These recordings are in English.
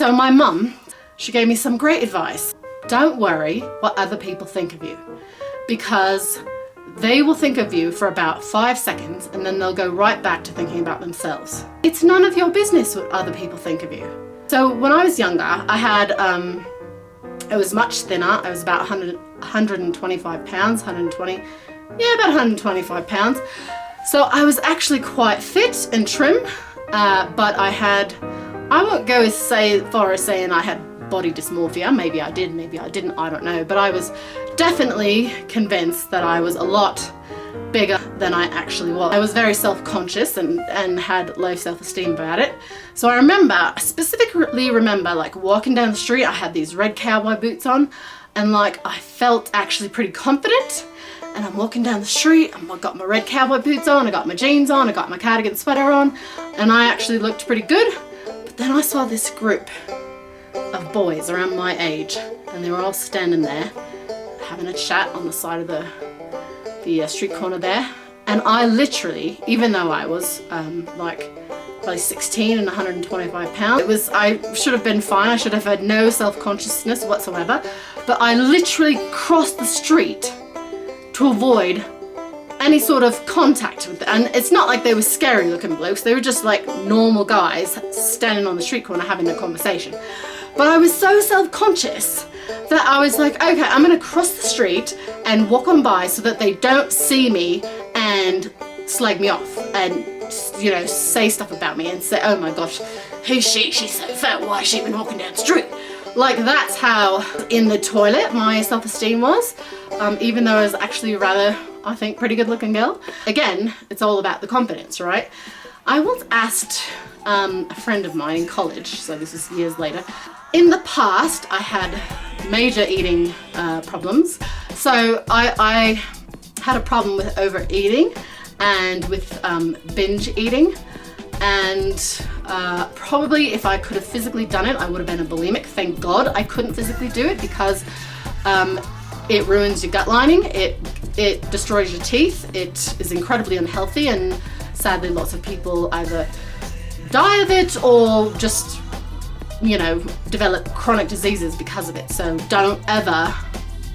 So my mum, she gave me some great advice. Don't worry what other people think of you, because they will think of you for about 5 seconds and then they'll go right back to thinking about themselves. It's none of your business what other people think of you. So when I was younger, I had, I was much thinner. I was about 125 pounds, 120, yeah, about 125 pounds. So I was actually quite fit and trim, but I won't go as far as saying I had body dysmorphia. Maybe I did, maybe I didn't, I don't know. But I was definitely convinced that I was a lot bigger than I actually was. I was very self-conscious and had low self-esteem about it. So I specifically remember like walking down the street, I had these red cowboy boots on, and like I felt actually pretty confident. And I'm walking down the street, I've got my red cowboy boots on, I got my jeans on, I got my cardigan sweater on, and I actually looked pretty good. But then I saw this group of boys around my age, and they were all standing there having a chat on the side of the street corner there. And I literally, even though I was like probably 16 and 125 pounds, I should have been fine, I should have had no self-consciousness whatsoever, but I literally crossed the street to avoid any sort of contact with them. And it's not like they were scary looking blokes, they were just like normal guys standing on the street corner having a conversation. But I was so self-conscious that I was like, okay, I'm gonna cross the street and walk on by so that they don't see me and slag me off and, you know, say stuff about me and say, oh my gosh, who's she? She's so fat, why has she been walking down the street? Like that's how in the toilet my self-esteem was, even though I was actually rather, I think, pretty good looking girl. Again, it's all about the confidence, right? I once asked a friend of mine in college, so this is years later. In the past, I had major eating problems. So I had a problem with overeating and with binge eating. And probably if I could have physically done it, I would have been a bulimic. Thank God I couldn't physically do it, because it ruins your gut lining, it destroys your teeth, it is incredibly unhealthy, and sadly lots of people either die of it or just, you know, develop chronic diseases because of it. So don't ever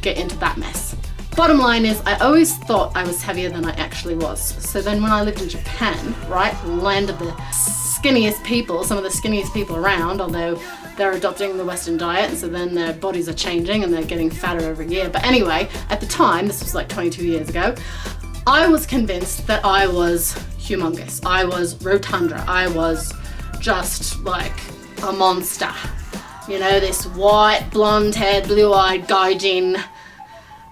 get into that mess. Bottom line is, I always thought I was heavier than I actually was. So then when I lived in Japan, right, land of the skinniest people, some of the skinniest people around, although they're adopting the Western diet, and so then their bodies are changing and they're getting fatter every year. But anyway, at the time, this was like 22 years ago, I was convinced that I was humongous. I was rotunda. I was just like a monster. You know, this white, blonde-haired, blue-eyed gaijin.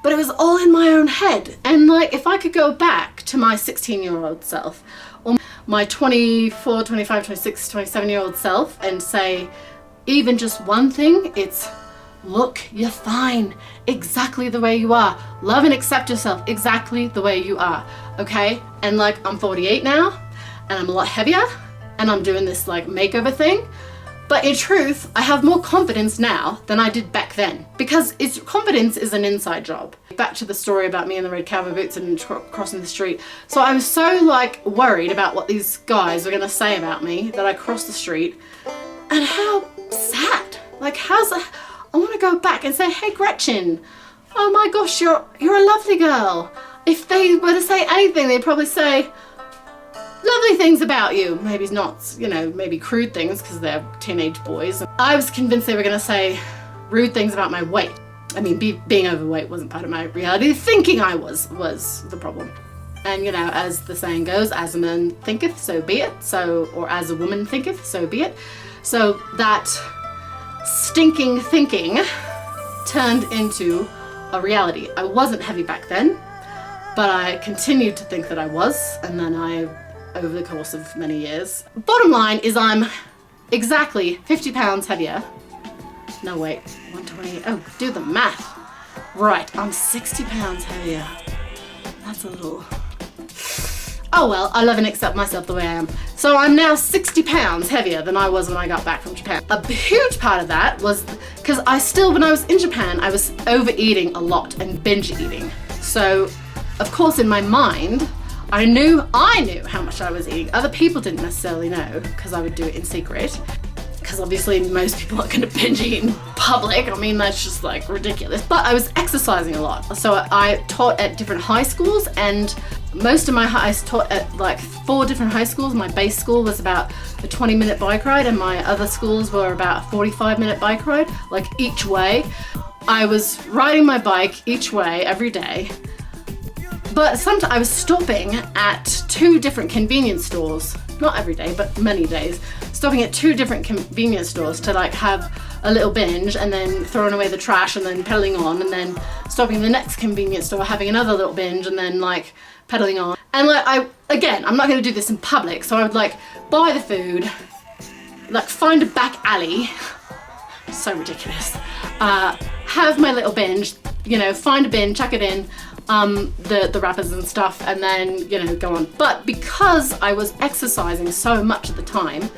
But it was all in my own head. And like, if I could go back to my 16-year-old self, or my 24, 25, 26, 27-year-old self, and say even just one thing, it's, look, you're fine exactly the way you are. Love and accept yourself exactly the way you are, okay? And like, I'm 48 now, and I'm a lot heavier, and I'm doing this like makeover thing. But in truth, I have more confidence now than I did back then, because confidence is an inside job. Back to the story about me in the red cowboy boots and crossing the street. So I was so like worried about what these guys were gonna say about me that I crossed the street. And how sad, like how's that? I wanna go back and say, hey Gretchen, oh my gosh, you're a lovely girl. If they were to say anything, they'd probably say, lovely things about you. Maybe not, you know, maybe crude things because they're teenage boys. I was convinced they were going to say rude things about my weight. I mean, being overweight wasn't part of my reality. Thinking I was the problem. And you know, as the saying goes, as a man thinketh, so be it. So, or as a woman thinketh, so be it. So that stinking thinking turned into a reality. I wasn't heavy back then, but I continued to think that I was, and then over the course of many years. Bottom line is I'm exactly 50 pounds heavier. No, wait, 120, oh, do the math. Right, I'm 60 pounds heavier. That's a little, oh well, I love and accept myself the way I am. So I'm now 60 pounds heavier than I was when I got back from Japan. A huge part of that was because when I was in Japan, I was overeating a lot and binge eating. So, of course, in my mind, I knew how much I was eating. Other people didn't necessarily know because I would do it in secret. Because because obviously most people are gonna binge eat in public. I mean, that's just like ridiculous. But I was exercising a lot. So I taught at different high schools, and most of I taught at like 4 different high schools. My base school was about a 20-minute bike ride, and my other schools were about a 45-minute bike ride, like each way. I was riding my bike each way every day. But sometimes I was stopping at 2 different convenience stores, not every day, but many days, stopping at 2 different convenience stores to like have a little binge, and then throwing away the trash, and then pedaling on, and then stopping in the next convenience store, having another little binge, and then like pedaling on. And like I'm not gonna do this in public, so I would like buy the food, like find a back alley, so ridiculous, have my little binge, you know, find a bin, chuck it in, the wrappers and stuff, and then, you know, go on. But because I was exercising so much at the time,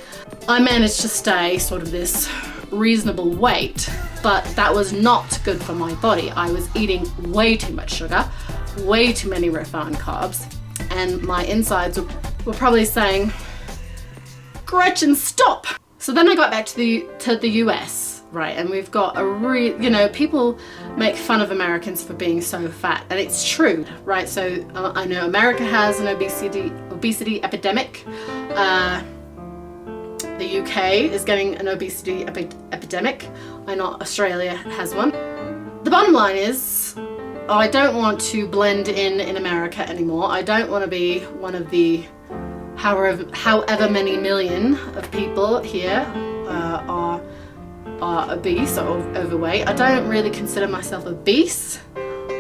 I managed to stay sort of this reasonable weight, but that was not good for my body. I was eating way too much sugar, way too many refined carbs, and my insides were probably saying, Gretchen, stop! So then I got back to the US, right, and we've got you know, people make fun of Americans for being so fat, and it's true, right? So I know America has an obesity epidemic. The UK is getting an obesity epidemic. I know Australia has one. The bottom line is, I don't want to blend in America anymore. I don't want to be one of the however many million of people here are obese or overweight. I don't really consider myself obese,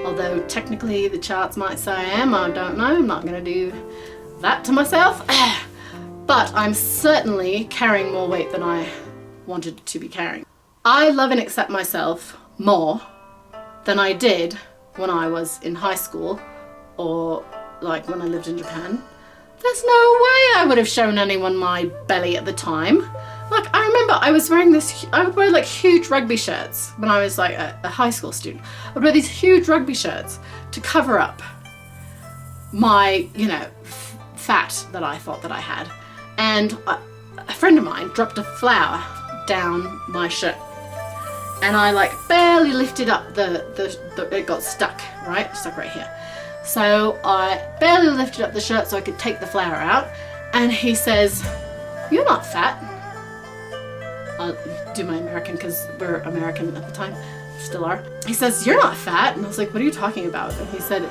although technically the charts might say I am. I don't know. I'm not going to do that to myself. But I'm certainly carrying more weight than I wanted to be carrying. I love and accept myself more than I did when I was in high school, or like when I lived in Japan. There's no way I would have shown anyone my belly at the time. Like, I remember I was wearing I would wear like huge rugby shirts when I was like a high school student. I would wear these huge rugby shirts to cover up my, you know, fat that I thought that I had. And a friend of mine dropped a flower down my shirt, and I like barely lifted up it got stuck, right? Stuck right here. So I barely lifted up the shirt so I could take the flower out, and he says, "You're not fat." I'll do my American because we're American at the time, still are. He says, "You're not fat." And I was like, "What are you talking about?" And he said,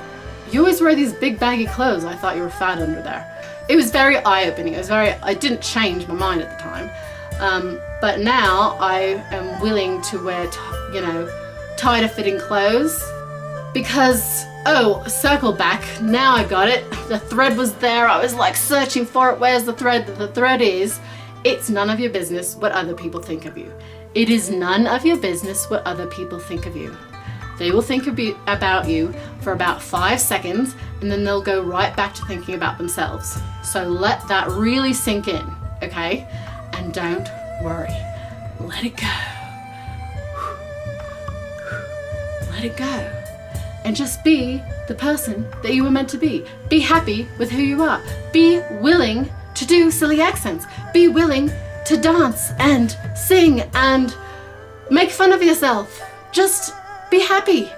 "You always wear these big baggy clothes. I thought you were fat under there." It was very eye-opening. I didn't change my mind at the time. But now I am willing to wear, you know, tighter fitting clothes because, oh, circle back, now I got it. The thread was there. I was like searching for it. Where's the thread? The thread is, it's none of your business what other people think of you. It is none of your business what other people think of you. They will think about you for about 5 seconds, and then they'll go right back to thinking about themselves. So let that really sink in, okay? And don't worry. Let it go. Let it go. And just be the person that you were meant to be. Be happy with who you are. Be willing to do silly accents. Be willing to dance and sing and make fun of yourself. Just be happy.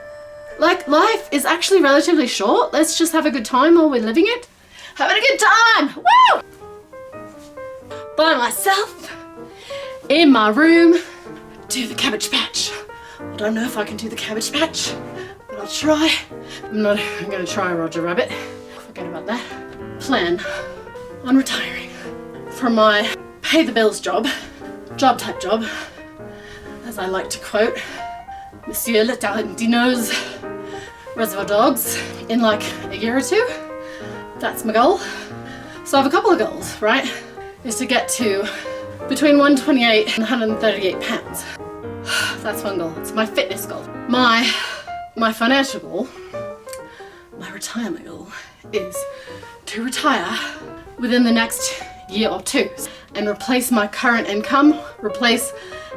Like, life is actually relatively short. Let's just have a good time while we're living it. Having a good time! Woo! By myself, in my room, do the Cabbage Patch. I don't know if I can do the Cabbage Patch, but I'll try. I'm gonna try Roger Rabbit. Forget about that. Plan on retiring from my pay the bills job type job, as I like to quote Monsieur Le Tarantino's Reservoir Dogs, in like a year or 2. That's my goal. So I have a couple of goals, right? Is to get to between 128 and 138 pounds. That's one goal. It's my fitness goal. My financial goal, my retirement goal, is to retire within the next year or 2 and replace my current income, replace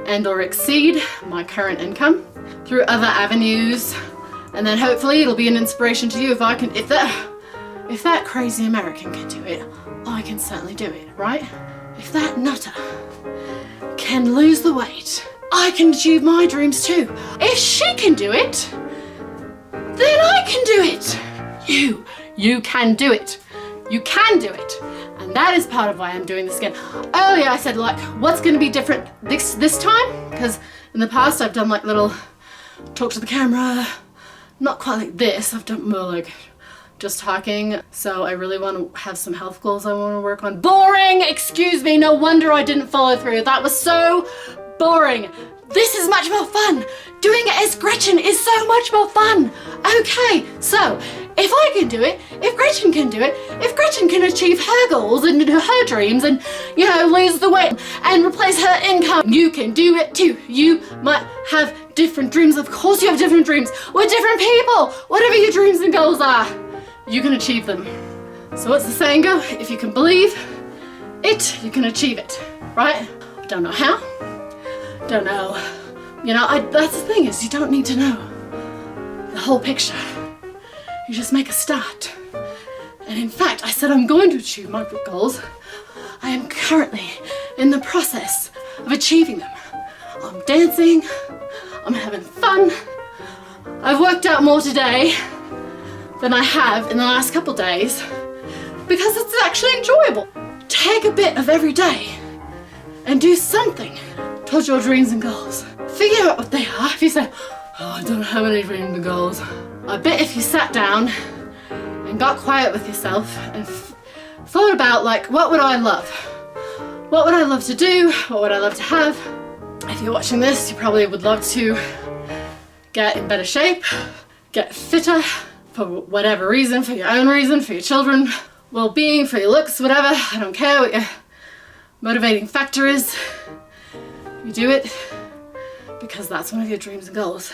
and or exceed my current income through other avenues, and then hopefully it'll be an inspiration to you. If that crazy American can do it, I can certainly do it, right? if that nutter can lose the weight, I can achieve my dreams too. If she can do it, then I can do it. You can do it. You can do it. And that is part of why I'm doing this again. Earlier I said like, what's gonna be different this time? Because in the past I've done like little talk to the camera, not quite like this. I've done more like just talking. So I really want to have some health goals I want to work on. Boring! Excuse me, no wonder I didn't follow through. That was so boring. This is much more fun. Doing it as Gretchen is so much more fun. Okay, so if I can do it, if Gretchen can do it, if Gretchen can achieve her goals and her dreams and, you know, lose the weight and replace her income, you can do it too. You might have different dreams. Of course you have different dreams. We're different people. Whatever your dreams and goals are, you can achieve them. So what's the saying go? If you can believe it, you can achieve it, right? I don't know how. Don't know. You know, that's the thing is you don't need to know the whole picture. You just make a start. And in fact, I said I'm going to achieve my goals. I am currently in the process of achieving them. I'm dancing, I'm having fun. I've worked out more today than I have in the last couple days because it's actually enjoyable. Take a bit of every day and do something towards your dreams and goals. Figure out what they are. If you say, oh, I don't have any dreams and goals. I bet if you sat down and got quiet with yourself and thought about like, what would I love? What would I love to do? What would I love to have? If you're watching this, you probably would love to get in better shape, get fitter for whatever reason, for your own reason, for your children, well-being, for your looks, whatever. I don't care what your motivating factor is. You do it because that's one of your dreams and goals.